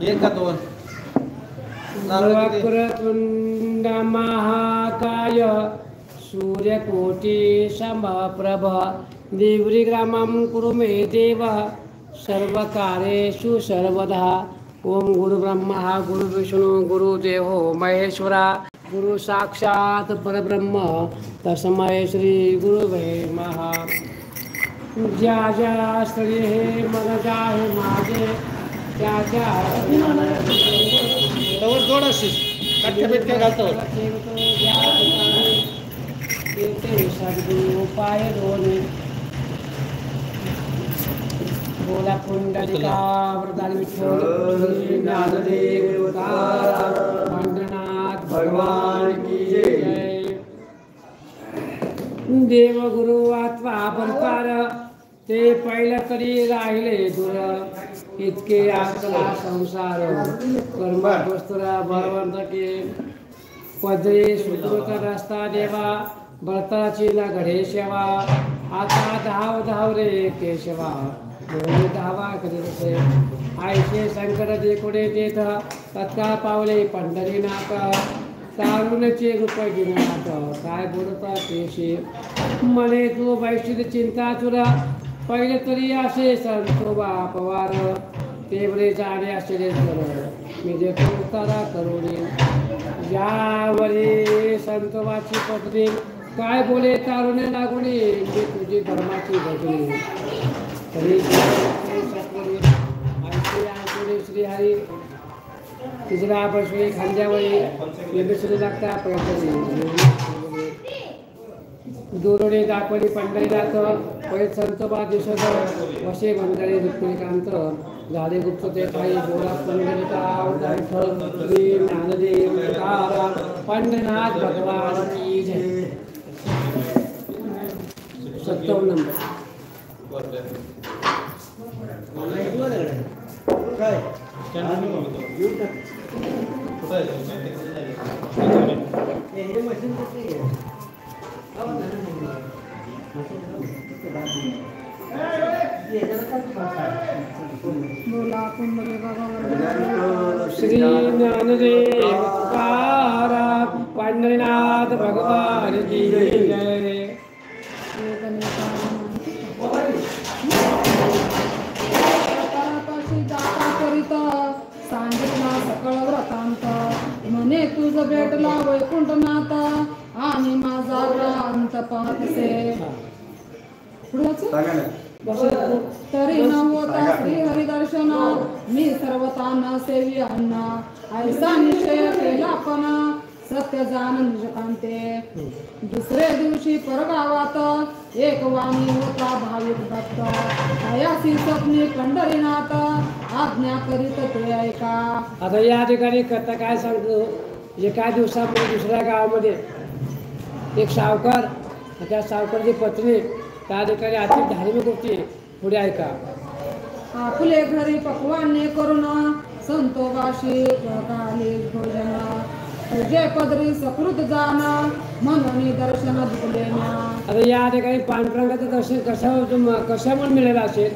एक का दोन वक्रतुंड महाकाय सूर्यकोटि समप्रभ निर्विघ्नं कुरु मे देव सर्वकार्येषु सर्वदा। ओम गुरुब्रह्मा गुरुविष्णु गुरुदेवो महेश्वरा गुरु साक्षात परब्रह्म तस्मै श्री गुरुवे नमः। ज्या ज्या स्त्री हे मन जाहे माझे त्या त्या जोड असेल कट्टे बिटके घालतो सद्गुरु पाय दोन्ही बोला पुंडलिका वरदान विठ्ठल ज्ञानदेव पंढरनाथ भगवान की जय। देव गुरु आत्मा परकार ते पहिलं तरी राहिले दूर इतके आकला संसार कर्म वस्तुरा बळवंत के पदरी सुकृत रस्ता देवा भरताची ना घडे सेवा आता धाव धाव रे केशवा धावा करीत आयशे शंकर देकुडे तेथ तत्काळ पावले पंढरीनाथ तारुण्याचे रूप गिरनाथ काय बोलता तेशी मने तू वैश्विक चिंता तुरा पहिले तरी असे संतोबा पवार तेवढे जाणे असे मी जे उतारा करुणी यावरी संतोबाची पत्नी काय बोले तारुणे लागुणी मी तुझी धर्माची भजनी तरी श्रीहरी तिसरा बसवे खांद्यावरी बेसरी लागता दुरोडे दाखवली पंढरीनाथ पै संतोबा दिसत वसे मंडळी रुक्मिणीकांत झाले गुप्त ते काही जोरा पंढरीका श्री ज्ञानदेव पंढरीनाथ भगवान की जय। 57 नंबर श्री ज्ञानदेव पंढरीनाथ भगवान की जय। सांगितला सकळ व्रतांत म्हणे तुझ भेटला वैकुंठनाथ आणि माझा ग्रंथ पाहतसे तरी न होता श्री हरिदर्शन मी सर्वताना सेवी अण्णा ऐसा निश्चय केला पण सत्य जाण निजकांते। दुसरे दिवशी परगावात एक वाणी होता भाविक भक्त अयासी स्वप्नी पंढरीनाथ आज्ञा करीत ते ऐका। आता या ठिकाणी कथा काय सांगतो एका दिवसामध्ये दुसऱ्या गावामध्ये एक सावकार त्या सावकारची पत्नी त्या ठिकाणी अति धार्मिक होती। पुढे ऐका आपले घरी पक्वान्ने करून संतोबाशी भोजन तुझे पदरी सकृत जाना म्हणून दर्शन दिलेना। आता या ठिकाणी पांडुरंगाचं दर्शन कशामुळे मिळेल असेल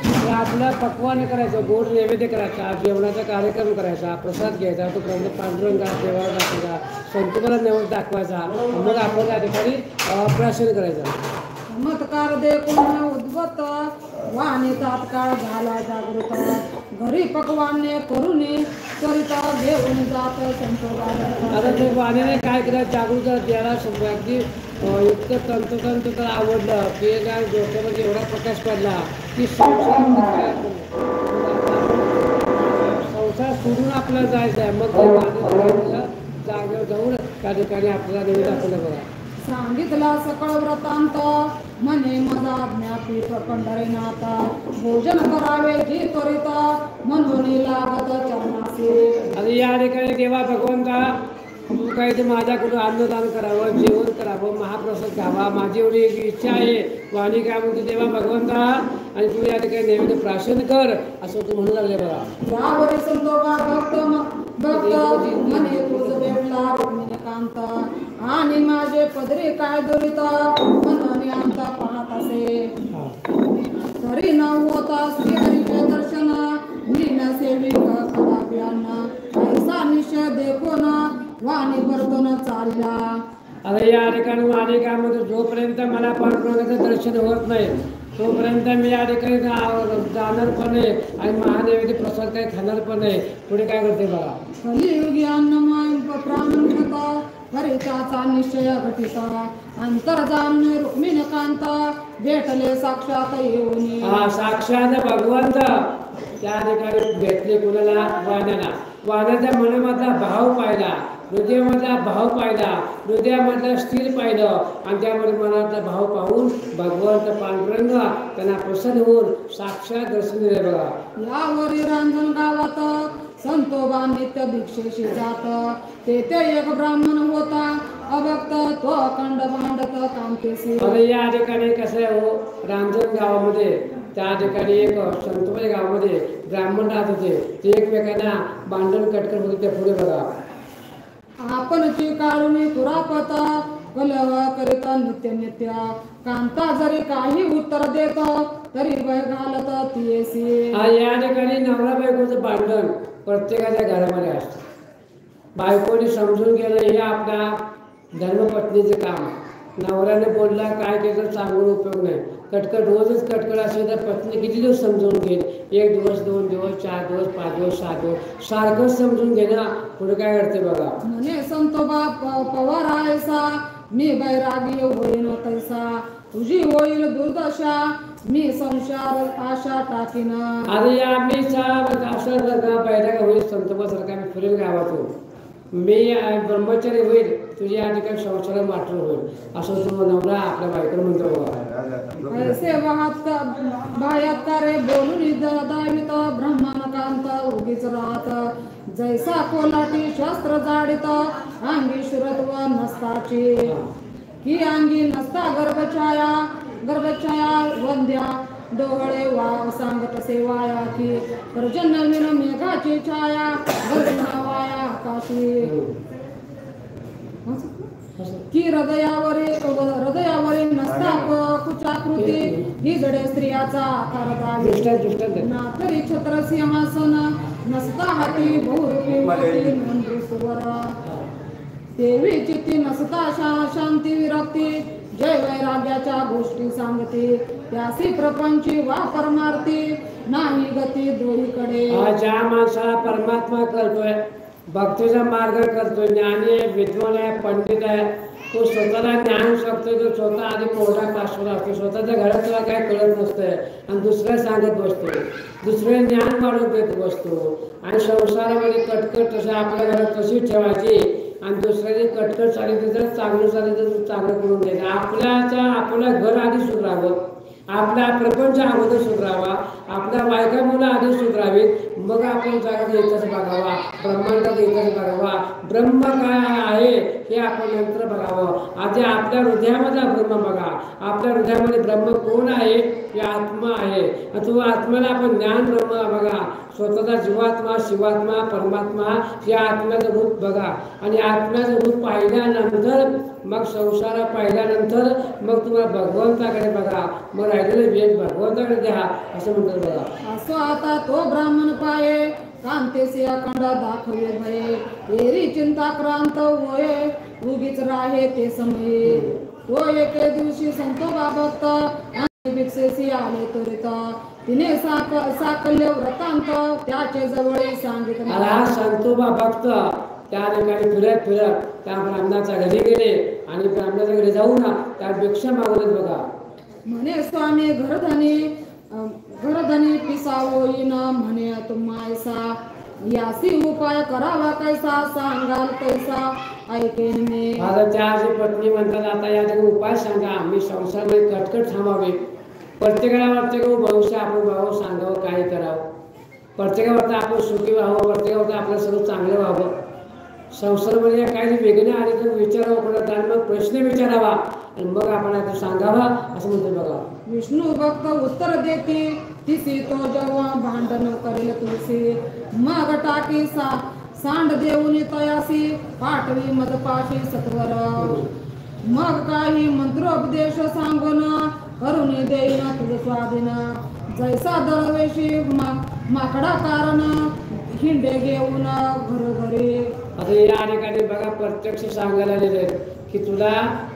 तर आपलं पक्वान करायचं गोड नैवेद्य करायचा जेवणाचा कार्यक्रम करायचा प्रसाद घ्यायचा तो पांडुरंगा देवाला दाखवायचा संतोबाला नैवेद्य दाखवायचा मग आपण त्या ठिकाणी प्राशन करायचं। चमत्कार देखून उद्भत वाणी तात्काळ झाला जागृत घरी पक्वान्ने करुणी करिता घेऊन जात संतोबाला। आता ते वाण्याने काय केलं जागृत द्यायला अगदी युक्त तंतोतंत तर आवडलं की काय डोक्यामध्ये एवढा प्रकाश पडला की संसार सोडून आपल्याला जायचं आहे मग जागेवर जाऊन त्या ठिकाणी आपल्याला नवीन दाखवलं बघा। सांगितला सकळ व्रतांत म्हणे माझा ज्ञापीठ पंढरीनाथ भोजन करावे जी करिता म्हणून लागत चरणासी। आणि या ठिकाणी देवा भगवंता तू काही ते माझ्याकडून अन्नदान करावं जेवण करावं महाप्रसाद घ्यावा माझी एवढी एक इच्छा आहे। वाणी काय म्हणते देवा भगवंता आणि तू या ठिकाणी नैवेद्य प्राशन कर असं तू म्हणू लागले बघा। यावरी संतोबा भक्त म्हणे तुझ भेटला रुक्मिणीकांत आणि माझे पदरी काय दुरित म्हणून आमचा पाहत असे। तरी न होता श्री हरीचे दर्शन मी न सेविक कदापि अन्न ऐसा निश्चय देखून वाणी परतून चालला. आता या ठिकाणी मालिकामध्ये जोपर्यंत मला पांडुरंगाचं दर्शन होत नाही तोपर्यंत मी या ठिकाणी जाणार पण नाही आणि महादेवाचे प्रसाद काही खाणार पण नाही. पुढे काय करते बघा. कलियुगी अन्नमय प्राणकृत हरिताचा निश्चय घटित अंतर जाणून रुक्मिणकांत भेटले साक्षात येऊन. हा साक्षात भगवंत त्या ठिकाणी भेटले कुणाला वाण्याला. वाण्याच्या मनामधला भाव पाहिला हृदयामधला भाव पाहिला हृदयामधला स्थिर पाहिलं आणि त्यामध्ये मनातला भाव पाहून भगवंत पांडुरंग त्यांना प्रसन्न होऊन साक्षात दर्शन दिले बघा. यावरी रांजण गावात संतोबा नित्य भिक्षेशी जात तेथे एक ब्राह्मण होता अभक्त तो अखंड भांडत कांतेसी. अरे या ठिकाणी कसं आहे हो रांजण गावामध्ये त्या ठिकाणी एक संतोबाई गावामध्ये ब्राह्मण राहत होते. ते एकमेकांना भांडण कटकट होते. त्या पुढे बघा. आपणची काढून कुरापत कलह करीत नित्य नित्य कांता जरी काही उत्तर देत तरी भय घालत तियेसी. या ठिकाणी नवरा बायकोचं भांडण प्रत्येकाच्या घरामध्ये असतं. बायकोने समजून घेणं हे आपल्या धर्मपत्नीचे काम. नवऱ्याने बोलला काय केलं सांगून उपयोग नाही. कटकट रोजच कटकट असेल तर पत्नी किती दिवस समजून घेईल. 1 दिवस 2 दिवस 4 दिवस 5 दिवस 7 दिवस सारखं समजून घेणं. पुढे काय करते बघा. म्हणे संतोबा पवार ऐसा मी बैरागी होईन तैसा तुझी होईल दुर्दशा मी संसार आशा टाकीन. अरे या मी अशा बैराग होईल संतोबासारखा मी फिरेल गावातून मी ब्रह्मचारी होईल तुझी या ठिकाणी संसार मात्र होईल असं तो नवरा आपल्या बायकोला म्हणतो बघा. ऐसे बाह्यात्कारे बोलून दावित ब्रह्मानकांत उगीच राहत जैसा कोलाटी शस्त्र जाडित अंगी शिरत्व नसताची ही अंगी नसता गर्भछाया वंद्या डोळे वा सांगत सेवाया की पर्जन्यविन मेघाची छाया गर्भनावाया आकाशी की हृदयावरील नसता कुचाकृती ही जडे स्त्रियाचा आकार दावी ना तरी छत्र सिंहासन नसता हाती बहुरूपी मंत्री सुवर देवी चित्ती नसता शांती विरक्ती जय वैराग्याच्या गोष्टी सांगते त्यासी प्रपंची वा परमार्थी नाही गती दोहीकडे. ज्या माणसाला परमात्मा करतोय भक्तीचा मार्ग करतोय ज्ञानी आहे विद्वान आहे पंडित आहे तो स्वतःला ज्ञान शकतो. तो स्वतः आधी कोरडा पासवर असतो. स्वतःच्या घरात त्याला काय कळत नसतंय आणि दुसऱ्या सांगत बसतो. दुसरे ज्ञान वाढवून देत बसतो आणि संसारामध्ये कटकट तसं आपल्या घरात तशीच ठेवायची आणि दुसऱ्याची कटकट चालली तर चांगलं चाललं तर चांगलं करून द्यायचं. आपलं घर आधी सुधारावं आपला प्रपंच अगोदर सुधारावा आपल्या बायका मुलं आधी सुधारावीत मग आपण जगाचा इतिहास बघावा ब्रह्मांडाचा इतिहास बघावा ब्रह्म काय आहे हे आपण नंतर बघावं. आधी आपल्या हृदयामधला ब्रह्म बघा. आपल्या हृदयामध्ये ब्रह्म कोण आहे हे आत्मा आहे. तो आत्म्याला आपण ज्ञान ब्रह्म बघा. स्वतःचा जीवात्मा शिवात्मा परमात्मा या आत्म्याचं रूप बघा आणि आत्म्याचं रूप पाहिल्यानंतर मग संसार पाहिल्यानंतर मग तुम्हाला भगवंताकडे बघा. मग राहिलेलं वेद भगवंताकडे द्या असं म्हणतात बघा. असो आता तो ब्राह्मण पाये कांतेसी अखंड दाखवे भये एरी चिंता क्रांत होये उगीच राहे ते समये. तो एके दिवशी संतोबा भक्त भिक्षेसी आले त्वरित तिने साकल्य व्रतांत त्याचे जवळ सांगितले. संतोबा भक्त त्या ठिकाणी फिरत त्या ब्राह्मणाच्या घरी गेले आणि ब्राह्मणाच्या घरी जाऊन त्या भिक्षा मागवत बघा. म्हणे स्वामी घरधनी पिसावोईन म्हणे तुम्हायसा यासी उपाय करावा कैसा सांगाल कैसा ऐकेन मी. आता त्याची पत्नी म्हणतात आता या ठिकाणी उपाय सांगा मी संसारामध्ये कटकट थांबावे. प्रत्येकाला वाटतं की भविष्य आपण भाऊ सांगावं काय करावं. प्रत्येकाला वाटतं आपण सुखी व्हावं. प्रत्येकाला वाटतं आपलं सगळं चांगलं व्हावं. संसारामध्ये काही वेगळे आले तर विचारावं पडत आणि मग प्रश्न विचारावा आणि मग आपण आता सांगावा असं म्हणतो बघा. विष्णू भक्त उत्तर देते तिसी तो जेव्हा भांडण करेल तुलसी मग टाकी सांड देऊन तयासी पाठवी मदपाशी सत्वर मग काही मंत्रोपदेश सांगून करून देईन तुझ स्वाधीन जैसा दरवेशी माकडा कारण खिंडे घेऊन घरोघरी. आता या ठिकाणी बघा प्रत्यक्ष सांगायला आलेले की तुला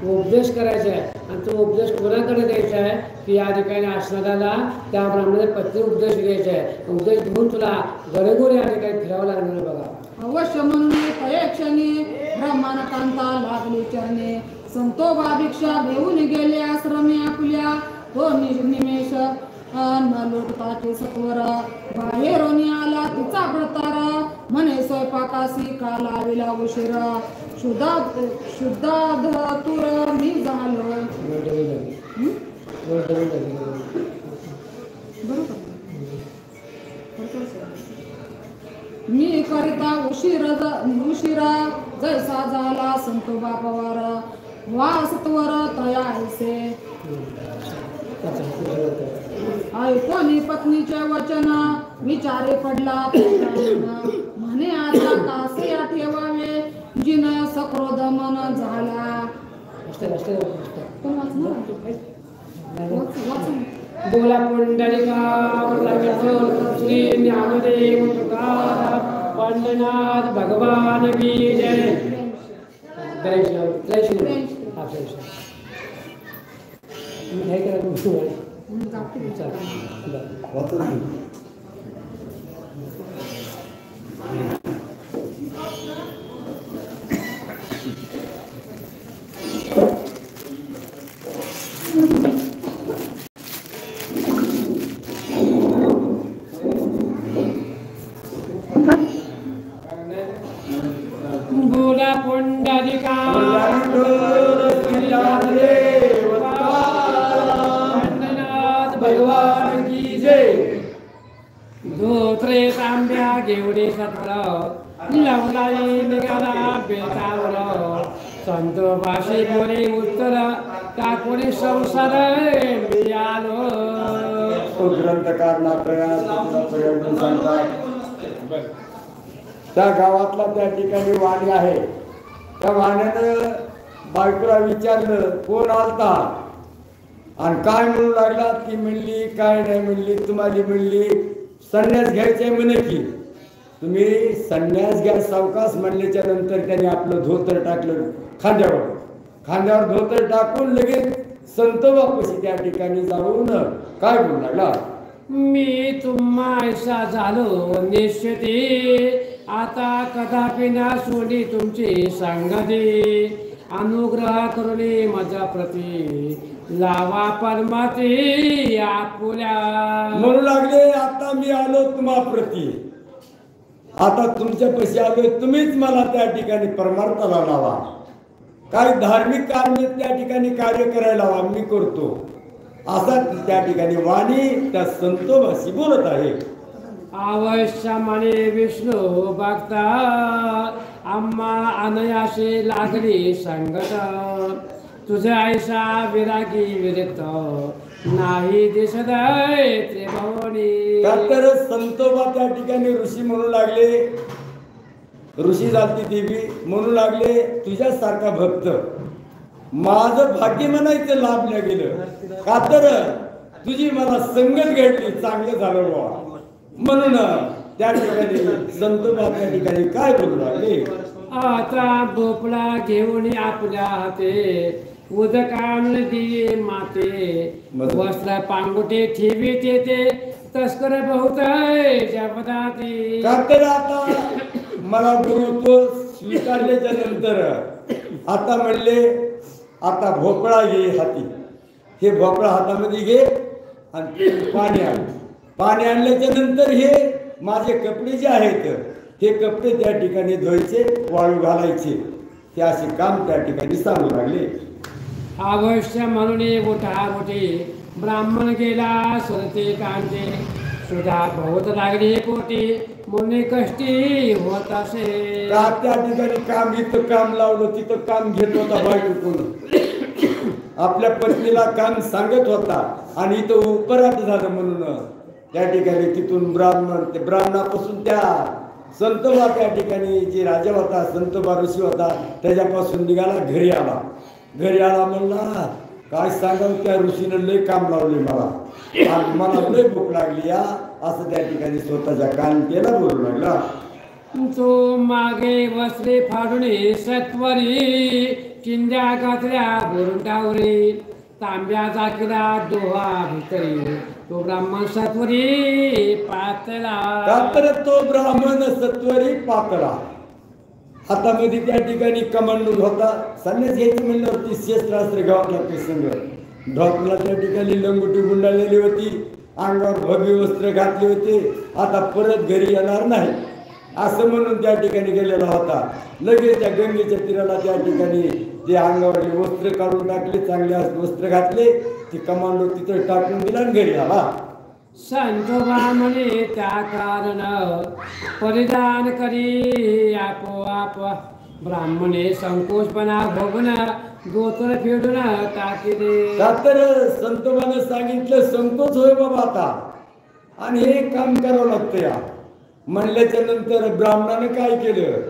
उपदेश करायचा आहे आणि तो उपदेश कोणाकडे द्यायचा आहे की या ठिकाणी असणाऱ्याला त्या ब्राह्मणाने पत्नी उपदेश घ्यायचा आहे. उपदेश घेऊन तुला घरोघरी या ठिकाणी फिरावं लागणार आहे. बघा अवश्य म्हणून पयक्षणी ब्रह्मानकांता लागली चरणे. संतोबा भिक्षा घेऊन गेले आश्रमी आपल्या. तो निमेष न लोटताचे सत्वर. बाहेरून आला तिचा प्रतार. म्हणे स्वयंपाकाशी का लाविला उशीर. शुद्धाधतुर मी झालो. मी करिता उशिरा जैसा झाला संतोबा पवार. वासत्वर तया ऐसे. ऐकोनी पत्नीचे वचन विचारे पडला म्हणे आता कासे ठेवावे. जिन सक्रोध मन झाला. बोला पुंडलिका श्री ज्ञानदेव तुकाराम पंढरनाथ भगवान की जय. बोला पुंडलिका भगवान की जय. धोत्रे तांब्या घेवडे सत्र लवलाई निघाला बेतावर. संतोबाशी बोले उत्तर का कोणी संसार मी आलो. ग्रंथकार प्रयोग सांगतात त्या गावातला त्या ठिकाणी वाणी आहे. त्या वाण्यानं बायकोला विचारलं कोण आलता आणि काय म्हणू लागला. ती म्हणली काय नाही म्हणली. तुम्हाला म्हणली संन्यास घ्यायचे म्हणे की तुम्ही संन्यास घ्या सावकाश म्हणल्याच्या नंतर त्याने आपलं धोतर टाकलं खांद्यावर धोतर टाकून लगेच संतोबापाशी त्या ठिकाणी जाऊन काय म्हणू लागला. मी तुम्हा ऐसा झालो निश्चिती. आता कदापि ना सोडी तुमची सांगती. अनुग्रह करुणी माझ्या प्रती लावा परमाती आपुल्या. म्हणू लागले आता मी आलो तुम्हा प्रती. आता तुमच्या पैसे आलो तुम्हीच मला त्या ठिकाणी परमार्थाला लावा. काही धार्मिक कार्य त्या ठिकाणी कार्य करायला लावा मी करतो. असा त्या ठिकाणी वाणी त्या संतोबाशी बोलत आहे. अवश्य म्हणे विष्णू भक्ता आम्हा अनयाशी लागली संगत. तुझे ऐसा विरागी विरक्त नाही दिसत त्रिभुवनी. तर संतोबा त्या ठिकाणी ऋषी म्हणू लागले. ऋषी जाती देवी म्हणू लागले तुझ्यासारखा भक्त माझं भाग्य म्हणायचं लाभल्या गेलं. का तर तुझी मला संगत घडली चांगलं झालं बाबा. म्हणून त्या ठिकाणी संतोबा त्या ठिकाणी काय बोलू लागले. आता भोपळा घेऊन आपल्या हाते उदकान दिये माते. वस्त्र पांगुटे ठेवीत येते तस्कर बहुत जपदाती. का तर आता मला गुरुत्व स्वीकारल्याच्या नंतर आता म्हणले आता भोपळा घे हाती. हे भोपळा हातामध्ये घे आणि पाणी आण. पाणी आणल्याच्या नंतर हे माझे कपडे जे आहेत हे कपडे त्या ठिकाणी धुवायचे वाळू घालायचे. ते असे काम त्या ठिकाणी सांगू लागले. अवश्य म्हणून मोठा मोठे ब्राह्मण गेला सरते कांते. सुधा बहुत लागली पोटी मुने कष्टी होत असे. का त्या ठिकाणी काम इथं काम लावलं तिथं काम घेत होता बायको. आपल्या पत्नीला काम सांगत होता आणि इथं उपरात झालं म्हणून त्या ठिकाणी तिथून ते ब्राह्मणापासून त्या संतोबा त्या ठिकाणी जे राजा होता संतोबा ऋषी होता त्याच्यापासून निघाला घरी आला. म्हणला काय सांगावं त्या ऋषीनं लय काम लावले मला. आणि मला लय भूक लागली या असं त्या ठिकाणी स्वतःच्या कानकेला बोलू लागला. तो मागे बसले फाडून सत्वरी चिंध्या घातल्या बोरुंडावरी तांब्याचा किला दोहा भितरी तो ब्राह्मण सत्वरी पातला. तर तो ब्राह्मण सत्वरी पातळा. हातामध्ये त्या ठिकाणी कमांडूर होता. संन्यास घ्यायचं म्हणल्यावरती शस्त्रास्त्र घ्यावं लागते संघ. ढोकला त्या ठिकाणी लंगोटी गुंडाळलेली होती, अंगावर भव्य वस्त्र घातले होते. आता परत घरी येणार नाही असं म्हणून त्या ठिकाणी गेलेला होता. लगेच त्या गंगेच्या तीराला त्या ठिकाणी ते अंगावरले वस्त्र काढून टाकले, चांगले वस्त्र घातले, ते कमांडो तिथं टाकून दिला आणि घरी आला. संतोबा म्हणे त्या कारण परिधान करी आपोआप ब्राह्मणे संकोचपणा भोगून गोत्र फेडून टाकिले. तर संतोबानं सांगितलं संकोच होय बाबा आता आणि हे काम करावं लागतं या म्हणल्याच्या नंतर ब्राह्मणानं काय केलं.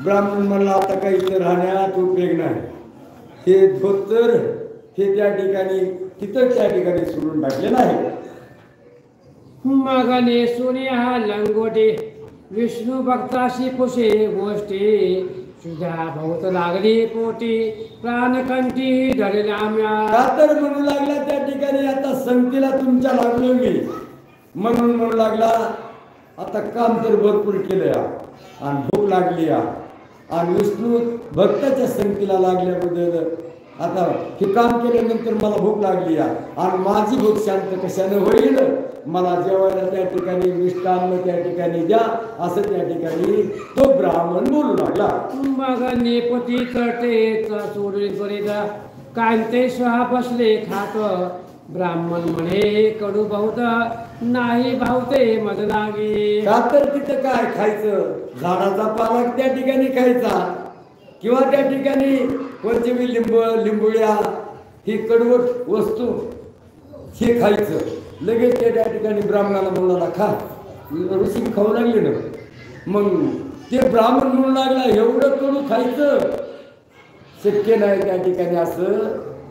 ब्राह्मण म्हणला आता काही इथं राहण्यात उपयोग नाही. हे धोतर हे त्या ठिकाणी तिथं त्या ठिकाणी सोडून टाकले नाही. मग नेसून हा लंगोटी विष्णू भक्ताशी पुसे गोष्टी तुझ्या भोवत लागली पोटी प्राणकंठी धरल्या म्या. तर म्हणू लागला त्या ठिकाणी आता संगतीला तुमच्या लागलो मी म्हणून म्हणू लागला आता काम तर भरपूर केलं या आणि भूक लागली या आणि विष्णू भक्ताच्या संगतीला लागल्याबद्दल आता हे काम केल्यानंतर मला भूक लागली या आणि माझी भूक शांत कशाने होईल. मला जेवायला त्या ठिकाणी मिष्टान्न त्या ठिकाणी द्या असं त्या ठिकाणी तो ब्राह्मण बोलू लागला. मग नेपती चढते सोडून करीत कांते स्वहा बसले खात ब्राह्मण म्हणे कडू बहुत नाही भावते मज लागे. का तर तिथं काय खायचं झाडाचा पालक त्या ठिकाणी खायचा किंवा त्या ठिकाणी पंचमी लिंबुळ्या ही कडवट वस्तू हे खायचं. लगेच त्या ठिकाणी ब्राह्मणाला बोलायला खा ऋषी खाऊ लागले ना. मग ते ब्राह्मण म्हणू लागला एवढं कडू खायचं शक्य नाही त्या ठिकाणी असं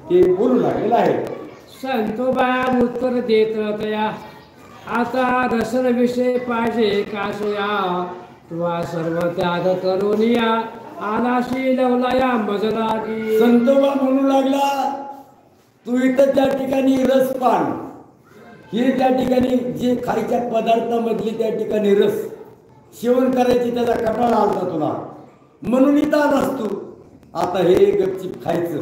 ते बोलू लागलेलं आहे. संतोबा उत्तर देत तया आता रसन विषय पाहिजे कासया तुवा सर्व त्याग करून या आलाशी लवलाया मज लागी. संतोबा म्हणू लागला तू इथं त्या ठिकाणी रसपान हे त्या ठिकाणी जे खायच्या पदार्थामधली त्या ठिकाणी रस सेवन करायची त्याचा कटाळा आलता तुला म्हणून इथं आलास तू. आता हे गपचीप खायचं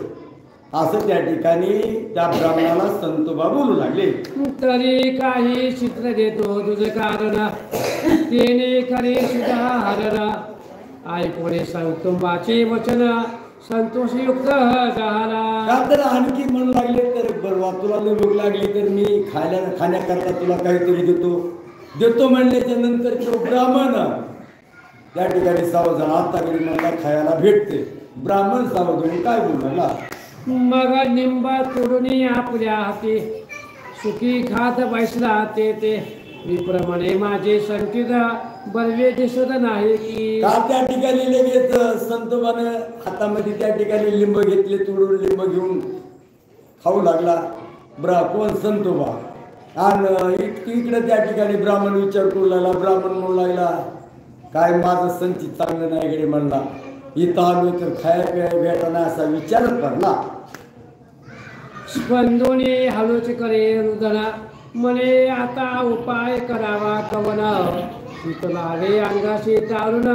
असं त्या ठिकाणी त्या ब्राह्मणाला संतोबा बोलू लागले. तरी काही चित्र देतो तुझे कारण तेने खरे सुद्धा हरण ऐकून संतोबाचे वचन संतोषयुक्त झाला. तर आणखी म्हणू लागले तर बरं तुला लय भूक लागली तर मी खाण्याकरता तुला काहीतरी देतो म्हणल्याच्या नंतर तो ब्राह्मण त्या ठिकाणी सावधान आता घरी मला खायला भेटते. ब्राह्मण सावधान काय बोलला. मग निंबा तोडून आपल्या हाती सुखी खात बसला ते विप्रमाणे माझे संकित बलवे दिसत नाही की. का त्या ठिकाणी लगेच संतोबानं हातामध्ये त्या ठिकाणी लिंब घेतले तोडून लिंब घेऊन खाऊ लागला. कोण संतोबा आणि इकडे त्या ठिकाणी ब्राह्मण विचार करू लागला. ब्राह्मण म्हणू लागला काय माझं संचित चांगलं नाही कडे म्हणला इथं आलो तर खाया प्याय भेटाना असा विचारच पडला. स्पंदोने हळूच करे रुदना म्हणे आता उपाय करावा कवन लागले अंगाशी तारुण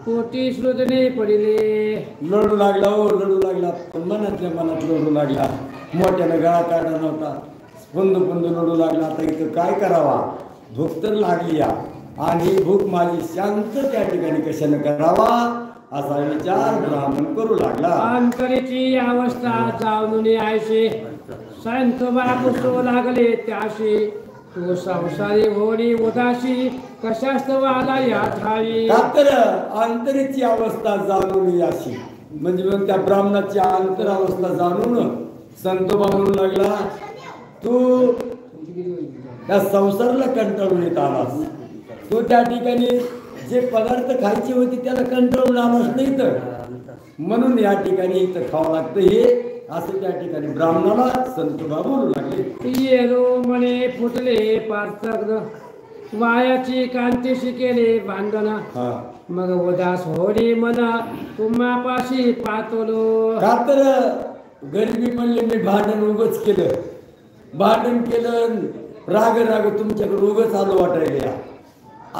पोटी श्रुतने पडिले. लढू लागला हो लढू लागला पण मनातल्या मनात लढू लागला. मोठ्यानं गळा काढला नव्हता स्पंद लढू लागला. आता इथं काय करावा भूक तर लागली या आणि भूक माझी शांत त्या ठिकाणी कशाने करावा असा विचार ब्राह्मण करू लागला. अंतरीची अवस्था जाऊन आयसे संतोबा पुसू लागले त्याशी तू संसारी होणी उदाशी कशास्तव आला या ठाई. तर अंतरीची अवस्था जाणून याशी म्हणजे मग त्या ब्राह्मणाची अंतरावस्था जाणून संतोबा म्हणू लागला तू त्या संसाराला कंटाळून येत आलास. तू त्या ठिकाणी जे पदार्थ खायचे होते त्याला कंटाळून आलास नाही तर म्हणून या ठिकाणी इथं खावं लागतं. हे असं त्या ठिकाणी ब्राह्मणाला संतोबा बोलू लागले. येरो म्हणे फुटले पार्थक वायाची कांतीशी केले भांडण. हा मग उदास होडी म्हणा तुम्हापाशी पातलो. का तर गरिबी म्हणले मी भांडण उगच केलं, भांडण केलं, राग राग तुमच्याकडे उगच आलो वाटायला,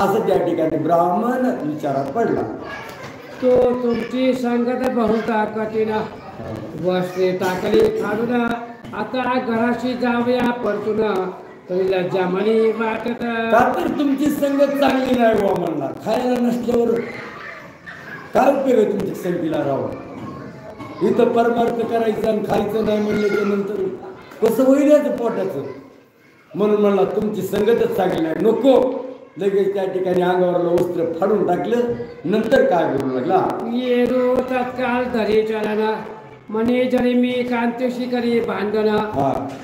असं त्या ठिकाणी ब्राह्मण विचारात पडला. तो तुमची संगत बहुता कठीण वस्त्रे टाकली खाडून आता घराशी जाऊया परतून तरी लज्जा म्हणी वाटत. का तर तुमची संगत चांगली नाही बुवा म्हणला. खायला नसल्यावर काय उपयोग आहे तुमच्या संगतीला राहावं. इथं परमार्थ करायचं आणि खायचं नाही म्हणल्याच्या नंतर कसं होईल याचं पोटाचं. म्हणून म्हणला तुमची संगतच चांगली नाही, नको. लगेच त्या ठिकाणी अंगावरलं वस्त्र फाडून टाकलं. नंतर काय बोलू लागला. येरो तत्काळ धरी चलन म्हणे जरी मी कांतीशी करी भांडण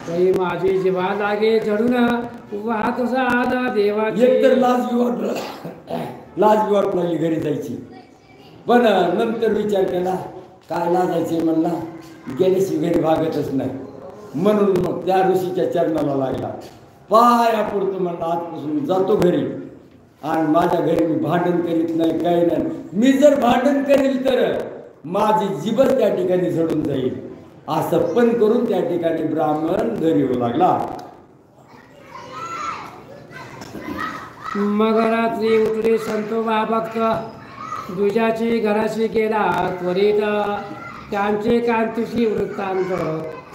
तरी माझी जीवा लागे झडून वाहत आला देवाची. एकतर लाज वाट लागली घरी जायची, पण नंतर विचार केला काय लाजायचे म्हणला, गेल्याशी घरी भागतच नाही. म्हणून मग त्या ऋषीच्या चरणाला लागला. पाया पुरतो म्हणला आजपासून जातो घरी आणि माझ्या घरी मी भांडण करीत नाही, काही नाही. मी जर भांडण करेल तर माझी जीवच त्या ठिकाणी झडून जाईल. असं पण करून त्या ठिकाणी ब्राह्मण घरी येऊ लागला. मग रात्री उठले संतोबा भक्त दुजाची घराशी गेला त्वरित त्यांचे कांतीशी वृत्तांत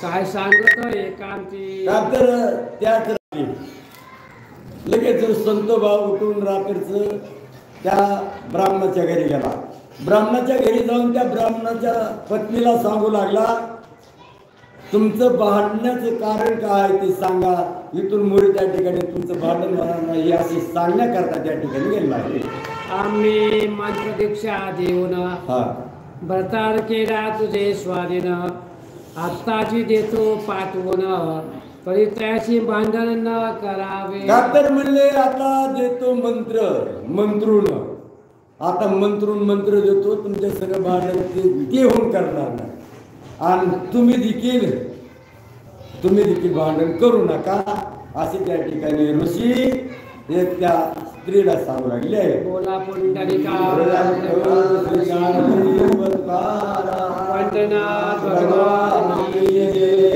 काय सांगत एकांती. का तर त्याच रात्री लगेच संतोबा उठून रात्रीचं त्या ब्राह्मणाच्या घरी गेला. ब्राह्मणाच्या घरी जाऊन त्या ब्राह्मणाच्या पत्नीला सांगू लागला तुमचं भांडण्याचं कारण काय ते सांगा, इथून मोरी त्या ठिकाणी तुमचं भांडण होणार नाही असे सांगण्याकरता त्या ठिकाणी गेला आहे. आम्ही मंत्र दीक्षा देऊन व्रतार केला तुझे स्वाधीन आत्ताची देतो पाठवून तरी त्याशी भांडण न करावे. का तर म्हणले आता देतो मंत्र मंत्रून, आता मंत्रून मंत्र देतो तुमच्या सगळं भांडण ते होऊन करणार नाही आणि तुम्ही देखील भांडण करू नका असे त्या ठिकाणी ऋषी एक त्या स्त्रीला सांगू लागले. बोला पुंडलिका वंदनाथ भगवान की जय.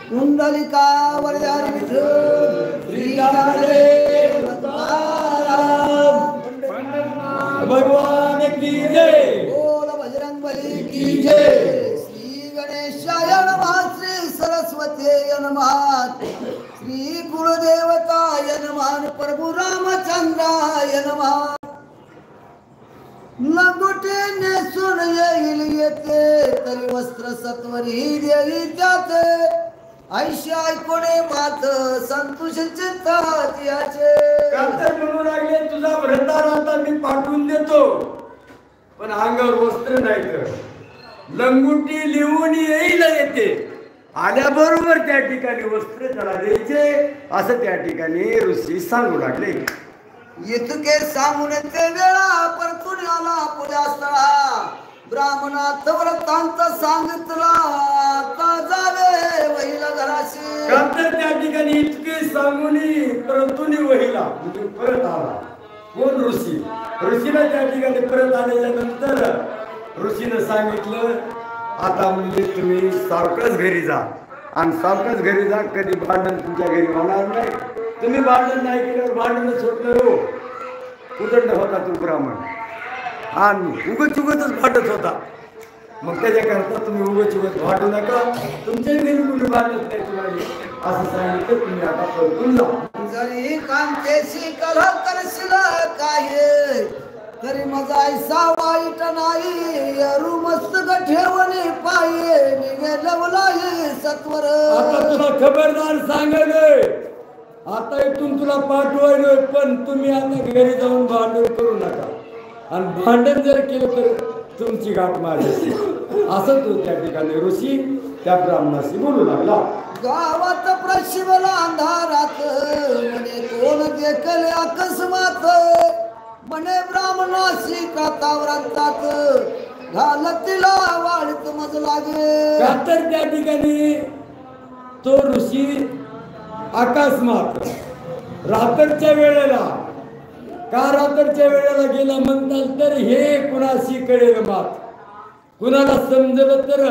पुंडलिका भगवान की जय. बोल बजरंग बली की जय. श्री गणेशाय नमः. श्री सरस्वती नमः. श्री गुरुदेवताय नमः. प्रभु रामचंद्राय नमः. लंगोटे नेसून येईल येते तरी वस्त्र सत्वरी देवी त्याचे ऐशी ऐकोणे मात संतोष चित्तात याचे. कातर म्हणू लागले तुझा व्रतार आता मी पाठवून देतो पण अंगावर वस्त्र नाही तर लंगोटी लिहून येईल येते आल्याबरोबर त्या ठिकाणी वस्त्र त्याला द्यायचे असं त्या ठिकाणी ऋषी सांगू लागले. इतके सांगून ते वेळा परतून आला पूजा स्थळा ब्राह्मणात व्रतांत सांगितला का जावे वहिला घराशी. कातर त्या ठिकाणी इतके सांगून परतून वहिला म्हणजे परत आला. कोण ऋषी. ऋषीला त्या ठिकाणी परत आल्याच्या नंतर ऋषीनं सांगितलं आता म्हणजे तुम्ही सावकाश घरी जा आणि सावकाश घरी जा, कधी भांडण तुमच्या घरी होणार नाही. तुम्ही भांडण नाही केल्यावर भांडणच होत नाही हो. उदंड होता तो ब्राह्मण आणि उगच भांडत होता. मग त्याच्याकरता तुम्ही उगच भांडू नका, तुमच्या घरी कुणी भांडत नाही तुम्हाला असं सांगितलं. तुम्ही आता परतून जा. जरी कांतेशी कलह करशील काय तरी मजा ऐसा वाईट नाही अरु मस्तक ठेवणे पाये निघे लवलाही सत्वर. आता तुला खबरदार सांगायलोय, आता इथून तुला पाठवायलोय, पण तुम्ही आता घरी जाऊन भांडण करू नका. आणि भांडण जर केलं तर तुमची गाठ माझ्याशी. असं तो त्या ठिकाणी ऋषी त्या ब्राह्मणाशी बोलू लागला. गावात प्रशिवला अंधारात म्हणे कोण देखले अकस्मात म्हणे ब्राह्मणाशी कातावरांतात घाल तिला वाढत मज लागे. का तर त्या ठिकाणी तो ऋषी अकस्मात रात्रीच्या वेळेला, का रात्रीच्या वेळेला गेला म्हणतात तर हे कुणाशी कळेल मात, कुणाला समजलं तर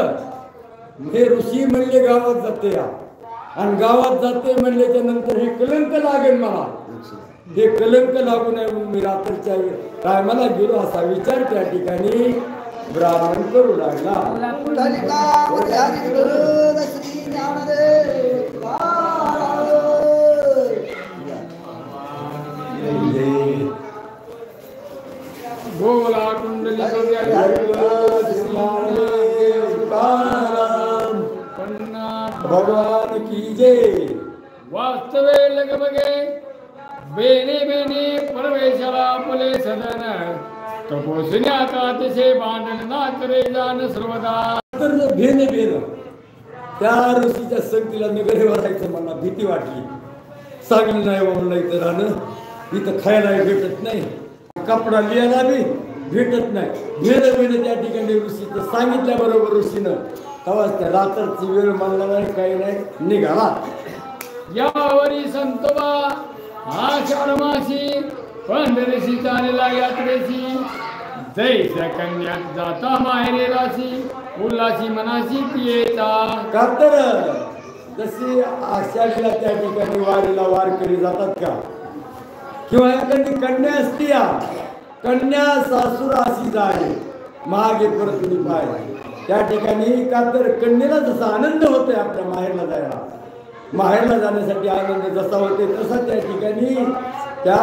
हे ऋषी म्हणले गावात जाते या, आणि गावात जाते म्हणल्याच्या नंतर हे कलंक लागेल मला, हे कलंक लागू नये म्हणून मी रात्रीच्या टायमाला गेलो असा विचार त्या ठिकाणी ब्राह्मण करू लागला. बोला कुंडली भगवान की जय. वास्तवे लगबगे बेने बेने परमेश्वरा फुले सदन तपोसुन्यात अतिशय भांडण ना करे जाण सर्वदा. तर भेन भेन त्या ऋषीच्या संगतीला नगरी वरायचं मला भीती वाटली. चांगलं नाही म्हणलं इथं राहणं, इथं खायला भेटत नाही, कपडा लिहायला बी भेटत नाही. भेन भेन त्या ठिकाणी ऋषीचं सांगितल्याबरोबर ऋषीनं तेव्हाच त्या रात्रची वेळ मानला नाही, काही नाही, निघाला. यावरी संतोबा आषाढ मासी पंढरीशी चालेला यात्रेशी जैसा कन्यात जाता माहेरी राशी उल्हासी मनाशी पियेचा. का तर जशी आषाढीला त्या ठिकाणी वारीला वारकरी जातात का, किंवा एखादी कन्या असती, या कन्या सासूर अशी जाणे मागे परतली पाय. त्या ठिकाणी का तर कन्येला जसा आनंद होतोय आपल्या माहेरला जायला, माहेरला जाण्यासाठी आनंद जसा होते तसा त्या ठिकाणी त्या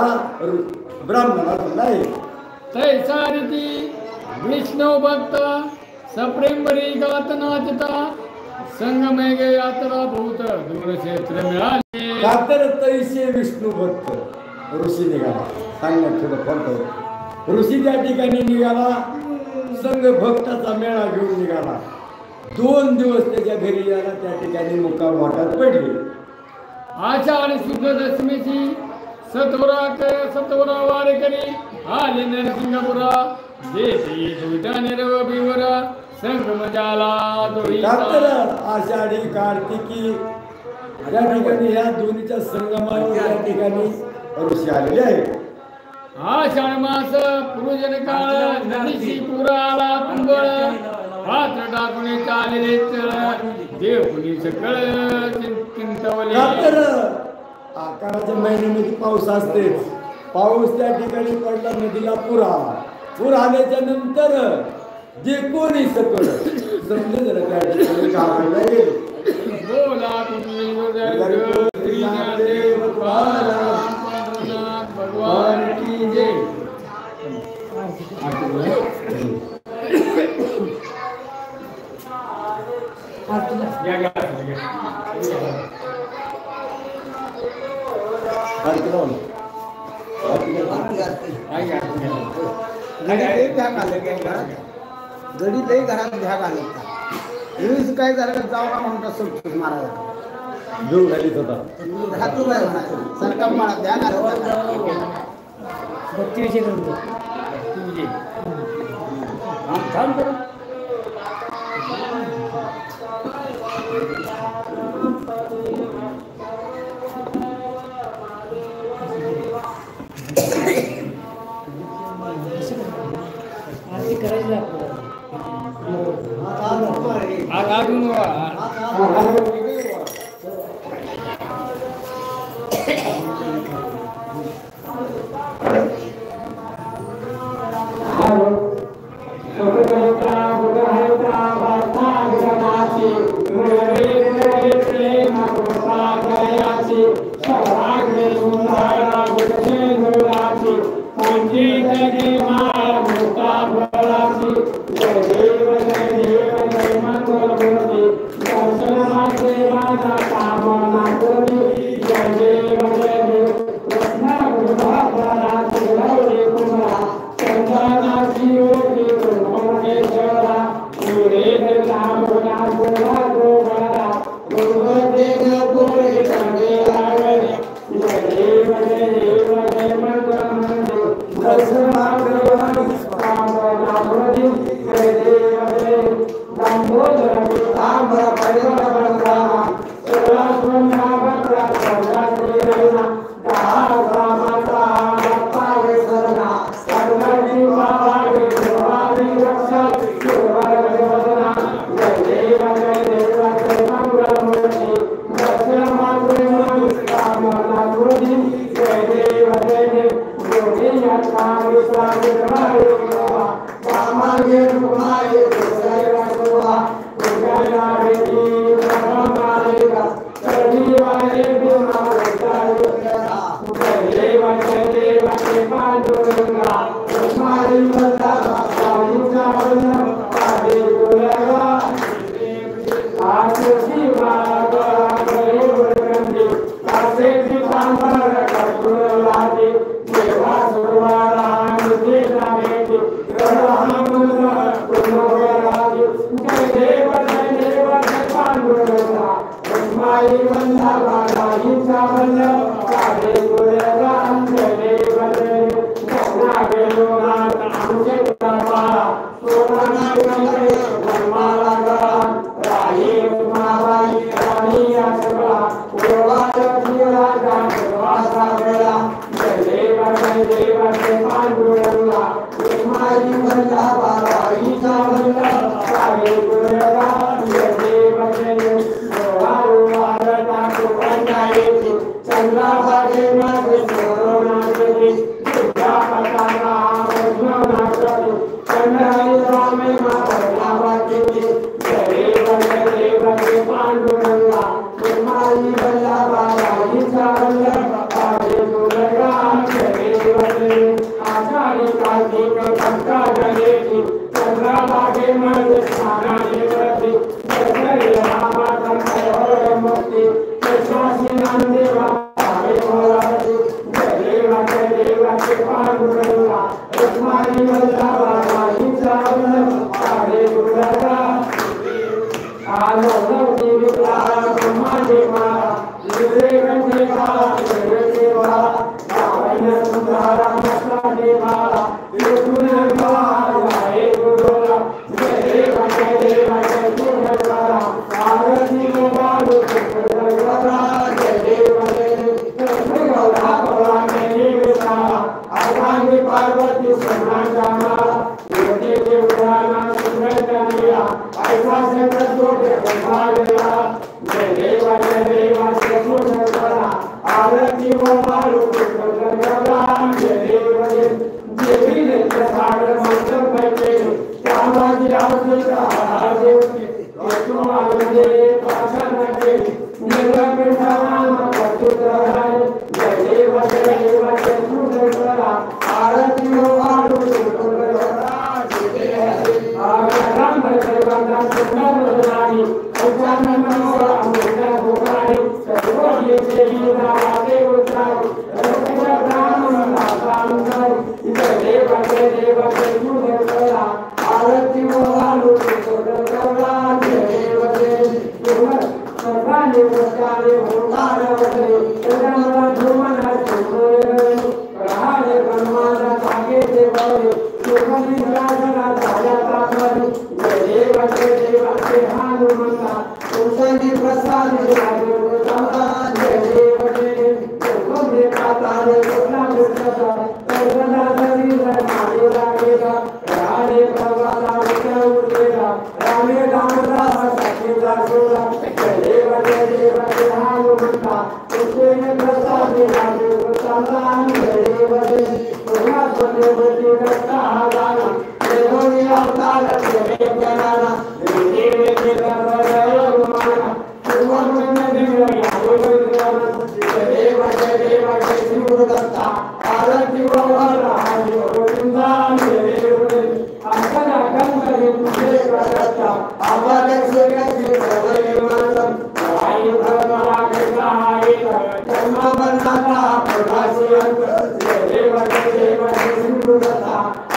ब्राह्मणाला नाही. तैसा रीती विष्णू भक्त सप्रेमरी गात नाचता संगमे गे यात्रा भूत दूरक्षेत्र मिळाले. का तर तैसे विष्णू भक्त ऋषी निघाला. सांगण्यात थोडं फरक. ऋषी त्या ठिकाणी निघाला, संघ भक्ताचा मेळा घेऊन निघाला. 2 दिवस त्याच्या घरी यायला त्या ठिकाणी मुक्काम वाटात पडले. आषाढ शुद्ध दशमीची सत्वरा वारकरी आले नरसिंहपुरा देते दुधाने रविवर संगम झाला का तर आषाढी कार्तिकी या ठिकाणी या दोन्हीच्या संगमावर या ठिकाणी ऋषी आलेले आहेत. आषाढ मास पूजन काळ नदीची पुरा आला तुंबळ पात्र टाकून चालले देव कुणी सकळ चिंतवले. का तर आकाराच्या महिन्यामध्ये पाऊस असतेच. पाऊस त्या ठिकाणी पडला, नदीला पूर आला. पूर आल्याच्या नंतर जे कोणी सकळ समजे जरा त्या ठिकाणी गावाला गेले. बोला भगवान की जय. गडी लई घरात ध्या घालत काय झालं जाऊ म्हणून सुटतो महाराज घेऊन घालीत होता. राहतो काय म्हणायचं सरकार मला ध्या घालत संगीत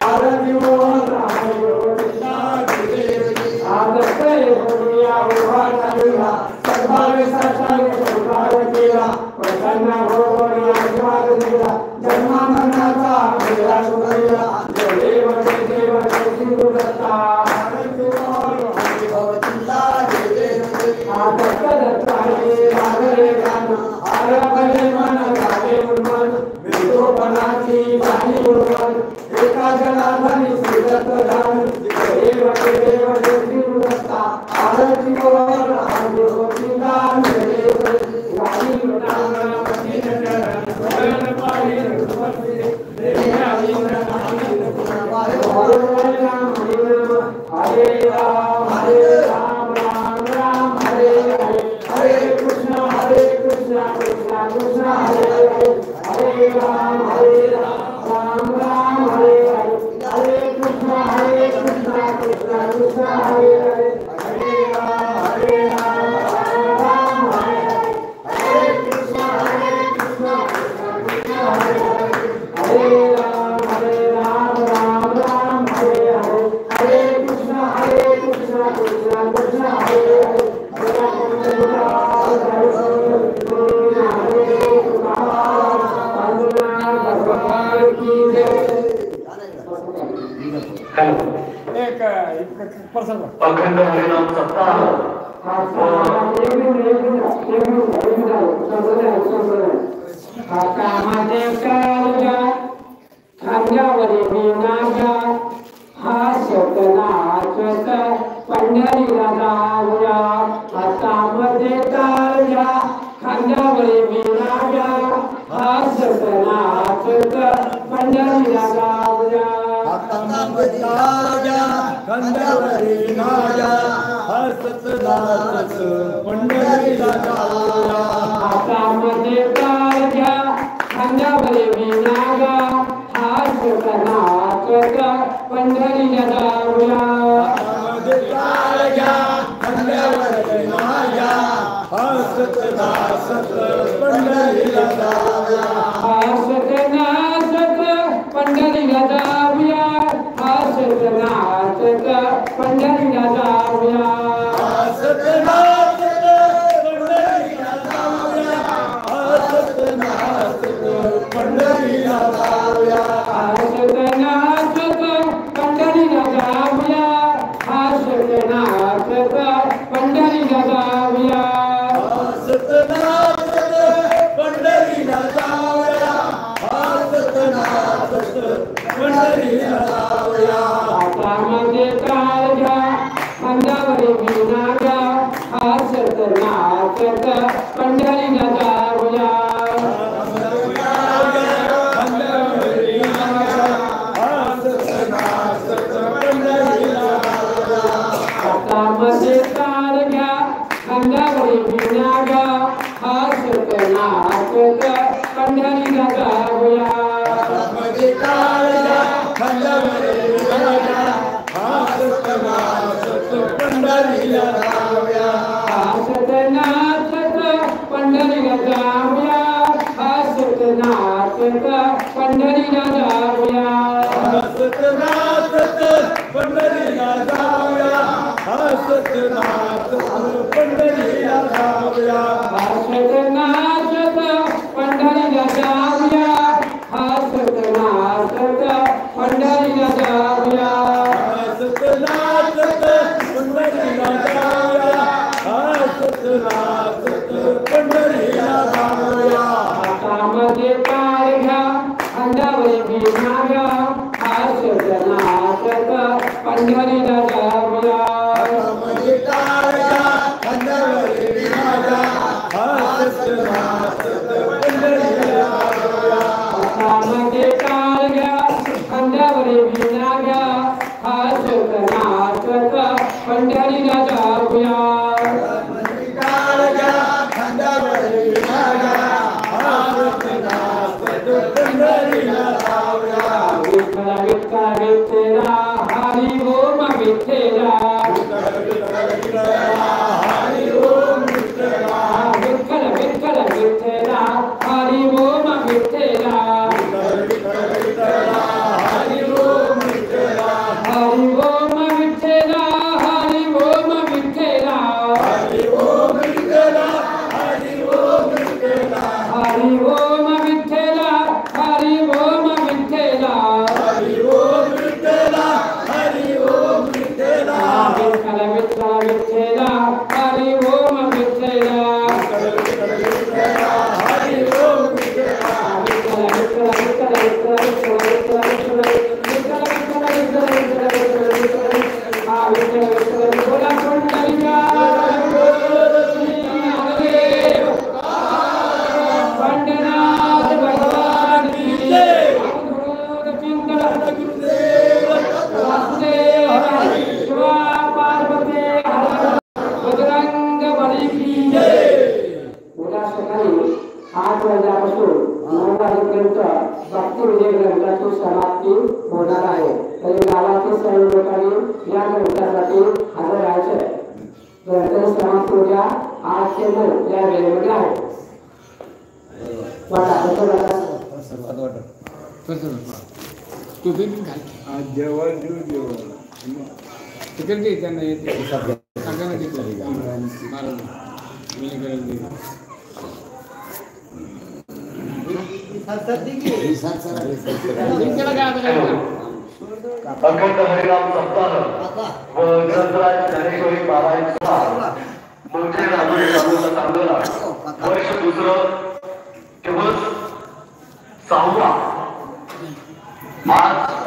आरती अखंड हरिनाम सप्ताह खांद्यावरी मीनाच्या हास्यत नाचत पंढरीला जाऊया हातामध्ये टाळ्या खांद्यावरी मीनाच्या हास्यत नाचत पंढरीला जाऊया हातामध्ये टाळ्या खांद्यावरी मीनाच्या हास्यत नाचत पंढरीला जाऊया हातामध्ये टाळ्या खांद्यावरी मीनाच्या हास्यत नाचत पंढरीला जाऊया हातामध्ये टाळ्या खांद्यावरी मीनाच्या हास्यत नाचत पंढरीला जाऊया हास्यत नाचत पंढरीला जाऊया हास्यत नाचत पंढरीला जाऊया हासत नाचत पंढरीला जाऊया हासत नाचत पंढरीला जाऊया हास्यत नाचत पंढरीला जाऊया हास्यत नाचत पंढरीला जाऊया हासत नाचत पंढरीला जाऊया हासत नाचत पंढरीला जाऊया हातामध्ये टाळ्या खांद्यावरी मीनाच्या हास्यत नाचत पंढरीला जाऊया खांद्यावरी मीनाच्या हासत नाचत पंढरीला जाऊया हातामध्ये टाळ्या खांद्यावरी मीनाच्या हास्यत नाचत पंढरीला जाऊया हातामध्ये टाळ्या खांद्यावरी मीनाच्या हासत नाचत पंढरीला जाऊया हासत नाचत पंढरीला जाऊया हासत नाचत पंढरीला जाऊया हासत नाचत पंढरीला जाऊया हासत नाचत पंढरीला जाऊया हासत नाचत पंढरीला जाऊया हासत नाचत पंढरीला जाऊया हासत नाचत पंढरीला जाऊया हासत नाचत पंढरीला जाऊया हातामध्ये टाळ्या खांद्यावरी मीनाच्या हासत नाचत पंढरीला जाऊया हातामध्ये टाळ्या खांद्यावरी मीनाच्या हासत नाचत पंढरीला जाऊया हातामध्ये टाळ्या खांद्यावरी मीनाच्या हासत नाचत पंढरीला जाऊया टाळ्या खांद्यावरी मीनाच्या हासत नाचत पंढरीला जाऊया विठ्ठला विठ्ठला विठ्ठला हरी ओम विठ्ठला ग्रंथ भक्ती विजय ग्रंथाची समाप्ती होणार आहे. तरी गावातील सर्व लोकांनी या ग्रंथासाठी हजर राहायचे. ग्रंथाची समाप्ती उद्या 8 ते 9 या वेळेमध्ये आहे. जेवण देऊ जेवण तिकडे दे त्यांना येते सगळ्यांना देतो महाराज अखंड हरिनाम सप्ताह व ग्रंथराज ज्ञानेश्वरी पारायण सोहळा मोठे राजुरी तालुका चांदोला वर्ष दुसरं दिवस 6वा आज